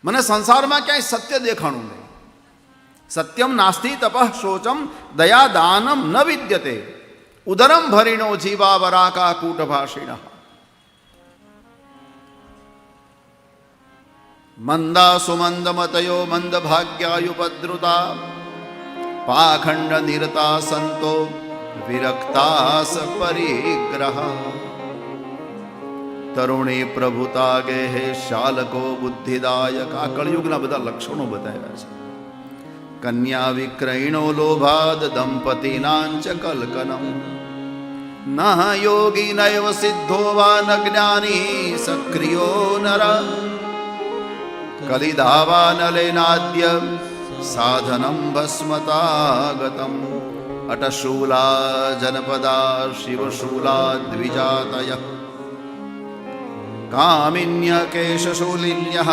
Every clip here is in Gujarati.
મને સંસારમાં ક્યાંય સત્ય દેખાણું નહીં. સત્યમ નાસ્તિ તપઃ શોચમ દયા દાનમ ન વિદ્યતે ઉદરમ ભરીણો જીવા વરાકા કૂટભાષિણ. મંદા સુમંદમતયો મંદભાગ્યાયુપદ્રુતા પાખંડ નિરતા સંતો વિરક્તા પરિગ્રહ. તરુણી પ્રભુતા ગેહે શાલકો બુદ્ધિદાયક. આ કળયુગના બધા લક્ષણો બતાવ્યા છે. કન્યા વિક્રયણો લોભાદ દંપતીનાંચ કલ્કનમ. ન યોગી નૈવ સિદ્ધો વા ન જ્ઞાની સક્રિયો નર. કલિદાવાનલેનાદ્ય સાધનમ ભસ્મતાગતમ. અટશૂલા જનપદા શિવશૂલા દ્વિજાતય. કામિન્ય કેશશૂલિન્ય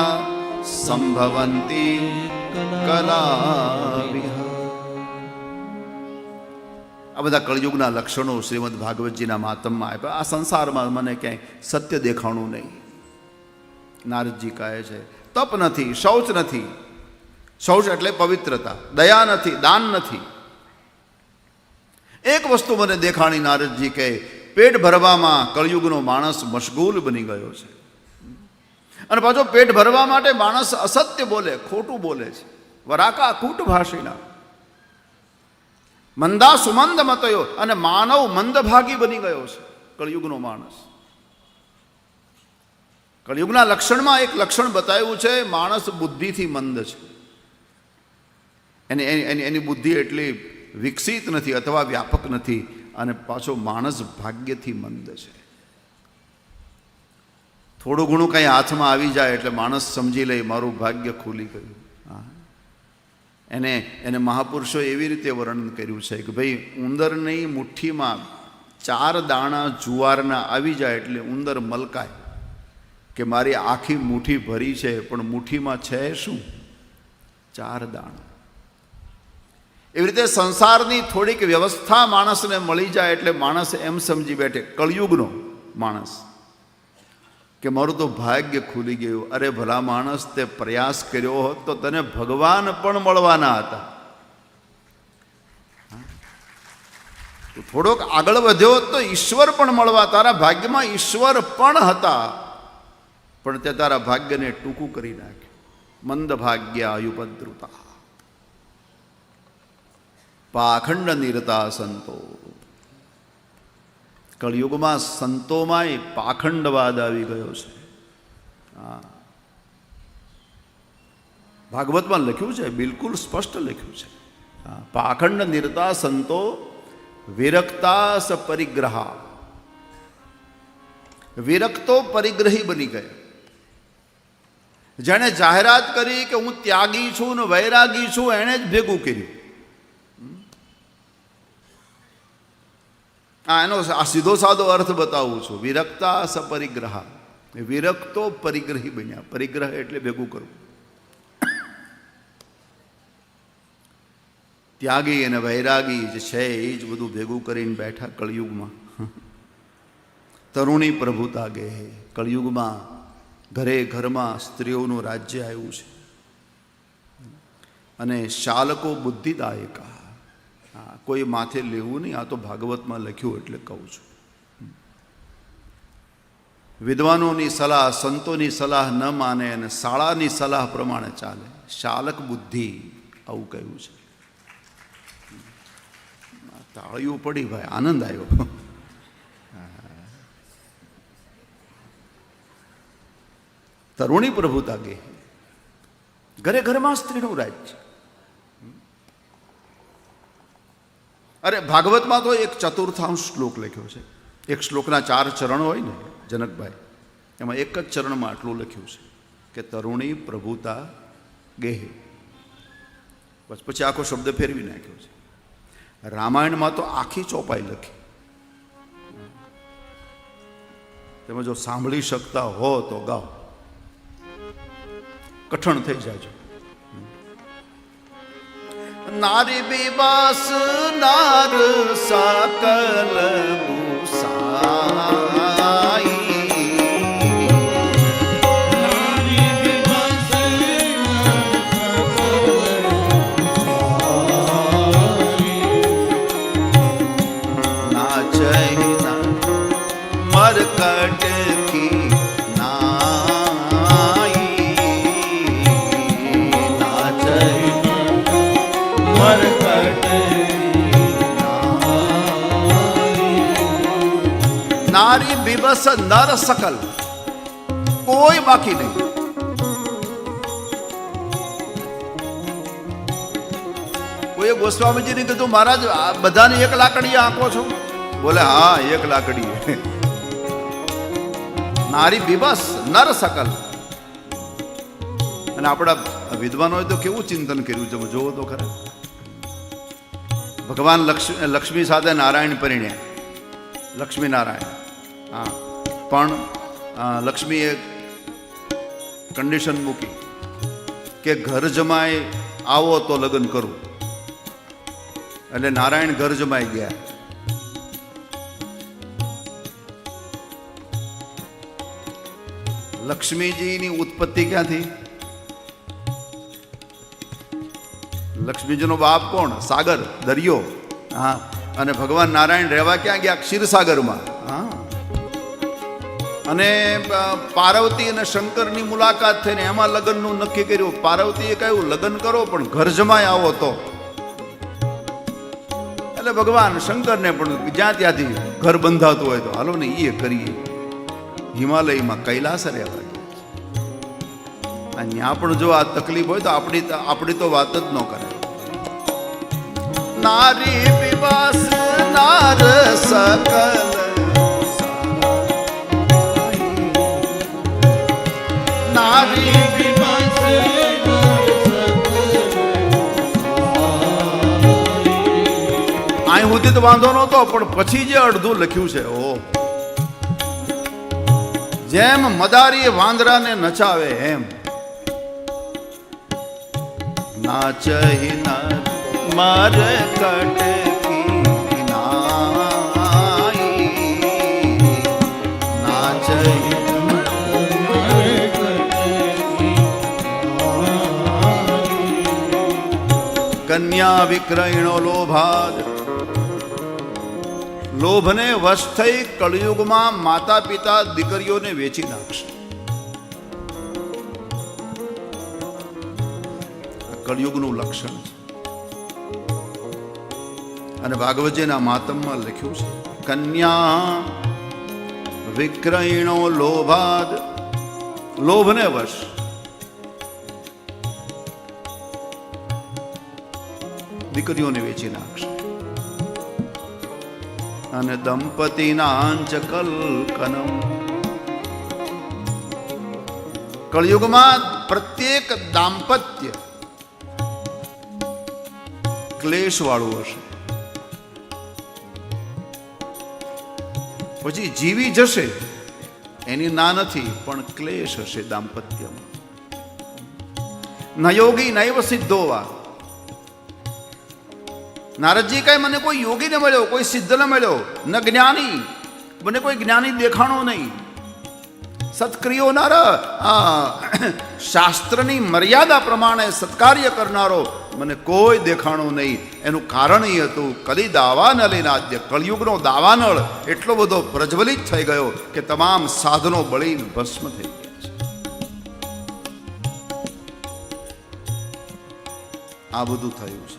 સંભવંતી કલાવિહ. આ બધા કળયુગના લક્ષણો શ્રીમદ ભાગવતજીના માતમમાં આપ્યા. આ સંસારમાં મને ક્યાંય સત્ય દેખાણું નહીં. નારદજી કહે છે તપ નથી, શૌચ નથી. શૌચ એટલે પવિત્રતા. દયા નથી, દાન નથી. એક વસ્તુ મને દેખાણી. નારદજી કહે પેટ ભરવામાં કળયુગનો માણસ મશગુલ બની ગયો છે. અને પાછો પેટ ભરવા માટે માણસ અસત્ય બોલે, ખોટું બોલે છે. વરાકા કૂટભાષિણા. મંદા સુમંદ મતયો. અને માનવ મંદભાગી બની ગયો છે કળયુગનો માણસ. કળયુગના લક્ષણમાં એક લક્ષણ બતાવ્યું છે, માણસ બુદ્ધિથી મંદ છે. એની બુદ્ધિ એટલી વિકસિત નથી અથવા વ્યાપક નથી. અને પાછો માણસ ભાગ્યથી મંદ છે. થોડું ઘણું કંઈ હાથમાં આવી જાય એટલે માણસ સમજી લે મારું ભાગ્ય ખુલી ગયું. એને મહાપુરુષો એવી રીતે વર્ણન કર્યું છે કે ભાઈ ઉંદરની મુઠ્ઠીમાં 4 દાણા જુવારના આવી જાય એટલે ઉંદર મલકાય કે મારી આખી મુઠ્ઠી ભરી છે પણ મુઠ્ઠીમાં છે શું? 4 દાણા. એવી રીતે સંસારની થોડીક વ્યવસ્થા માણસને મળી જાય એટલે માણસ એમ સમજી બેઠે, કળયુગનો માણસ, કે મારું તો ભાગ્ય ખુલી ગયું. અરે ભલા માણસ, તે પ્રયાસ કર્યો હોત તો તને ભગવાન પણ મળવાના હતા. તું થોડોક આગળ વધ્યો હોત તો ઈશ્વર પણ મળવા. તારા ભાગ્યમાં ઈશ્વર પણ હતા, પણ તે તારા ભાગ્યને ટૂંકું કરી નાખ્યું. મંદ ભાગ્ય આયુપદ્રુતા. પાખંડ નિરતા સંતો. કળયુગમાં સંતોમાંય પાખંડવાદ આવી ગયો છે. ભાગવતમાં લખ્યું છે, બિલકુલ સ્પષ્ટ લખ્યું છે. પાખંડ નિરતા સંતો વિરક્તા સ પરિગ્રહા. વિરક્તો પરિગ્રહી બની ગયા. જેણે જાહેરાત કરી કે હું ત્યાગી છું ને વૈરાગી છું, એણે જ ભેગું કર્યું. એનો આ સીધો સાદો અર્થ બતાવું છું. વિરક્તા સપરિગ્રહ. વિરક્તો પરિગ્રહી બન્યા. પરિગ્રહ એટલે ભેગું કરવું. ત્યાગી અને વૈરાગી જે છે એ જ બધું ભેગું કરીને બેઠા કળયુગમાં. તરુણી પ્રભુતા ગે. કળયુગમાં ઘરે ઘરમાં સ્ત્રીઓનું રાજ્ય આવ્યું છે. અને શાલકો બુદ્ધિદાયકા. કોઈ માથે લેવું નહીં. આ તો ભાગવતમાં લખ્યું એટલે કહું છું. વિદ્વાનોની સલાહ, સંતોની સલાહ ન માને અને શાળાની સલાહ પ્રમાણે ચાલે. શાલક બુદ્ધિ આવું કહ્યું છે. તાળીઓ પડી ભાઈ, આનંદ આવ્યો. તરુણી પ્રભુતા ગે. ઘરે ઘરમાં સ્ત્રીનું રાજ્ય. અરે ભાગવતમાં તો એક ચતુર્થાંશ શ્લોક લખ્યો છે. એક શ્લોકના 4 ચરણ હોય ને જનકભાઈ, એમાં એક જ ચરણમાં આટલું લખ્યું છે કે તરુણી પ્રભુતા ગેહે. બસ પછી આખો શબ્દ ફેરવી નાખ્યો છે. રામાયણમાં તો આખી ચોપાઈ લખી. તમે જો સાંભળી શકતા હો તો ગાઓ, કઠણ થઈ જાજો. નારી બીબાસ નાર સાકલ મુસાઈ. નારી બીબાસ વિવસ નર સકલ, કોઈ બાકી નહીં. કોઈ ગોસ્વામીજીને કીધું મહારાજ બધાને એક લાકડી આંકો છો? બોલે હા, એક લાકડી. નારી વિવસ નર સકલ. અને આપણા વિદ્વાનોએ તો કેવું ચિંતન કર્યું છે, જોવો તો ખરા. ભગવાન લક્ષ્મી સાથે નારાયણ પરિણ્યા, લક્ષ્મી નારાયણ. હા, પણ લક્ષ્મીએ કન્ડિશન મૂકી કે ઘર જમાય આવો તો લગ્ન કરું. એટલે નારાયણ ઘર જમાઈ ગયા. લક્ષ્મીજીની ઉત્પત્તિ ક્યાંથી? લક્ષ્મીજીનો બાપ કોણ? સાગર, દરિયો. હા, અને ભગવાન નારાયણ રહેવા ક્યાં ગયા? ક્ષીરસાગરમાં. હા, અને પાર્વતી અને શંકરની મુલાકાત થઈને એમાં લગ્નનું નક્કી કર્યું. પાર્વતીએ કહ્યું લગ્ન કરો પણ ઘર જમાય આવો તો. એટલે ભગવાન શંકરને પણ જ્યાં ત્યાંથી ઘર બંધાતું હોય તો હાલો ને એ કરીએ. હિમાલયમાં કૈલાસ રહેવા ગયા. ત્યાં પણ જો આ તકલીફ હોય તો આપણી તો વાત જ ન કરે. નારી વિવાસ નાર સકલ, નારી વિવાસ. અહીં સુધી તો વાંધો નહોતો, પણ પછી જે અડધું લખ્યું છે, ઓ જેમ મદારી વાંદરાને નચાવે એમ નાચહી મર કટકી નાઈ, નાચહી કન્યા વિક્રયણો લોભાદ. લોભને વશ થઈ કળિયુગમાં માતા પિતા દીકરીઓને વેચી નાખશે. કળિયુગનું લક્ષણ છે. અને ભાગવતજીના માતમમાં લખ્યું છે કન્યા વિક્રયણો લોભાદ. લોભને વશ દીકરીઓને વેચી નાખશે. અને દંપતીનાંચ કલકનમ. કળિયુગમાં પ્રત્યેક દાંપત્ય ક્લેશ વાળું હશે. પછી જીવી જશે એની ના નથી, પણ ક્લેશ હશે દાંપત્યમાં. ન યોગી નૈવ સિદ્ધોવા. નારદજી કહે મને કોઈ યોગી ન મળ્યો, કોઈ સિદ્ધ ન મળ્યો, ન જ્ઞાની, મને કોઈ જ્ઞાની દેખાણો નહીં. સત્ક્રિયો નાર, શાસ્ત્રની મર્યાદા પ્રમાણે સત્કાર્ય કરનારો મને કોઈ દેખાણો નહીં. એનું કારણ એ હતું કલી દાવાનળ નાદ્ય. કળિયુગનો દાવાનળ એટલો બધો પ્રજ્વલિત થઈ ગયો કે તમામ સાધનો બળીને ભસ્મ થઈ ગયા છે. આ બધું થયું છે.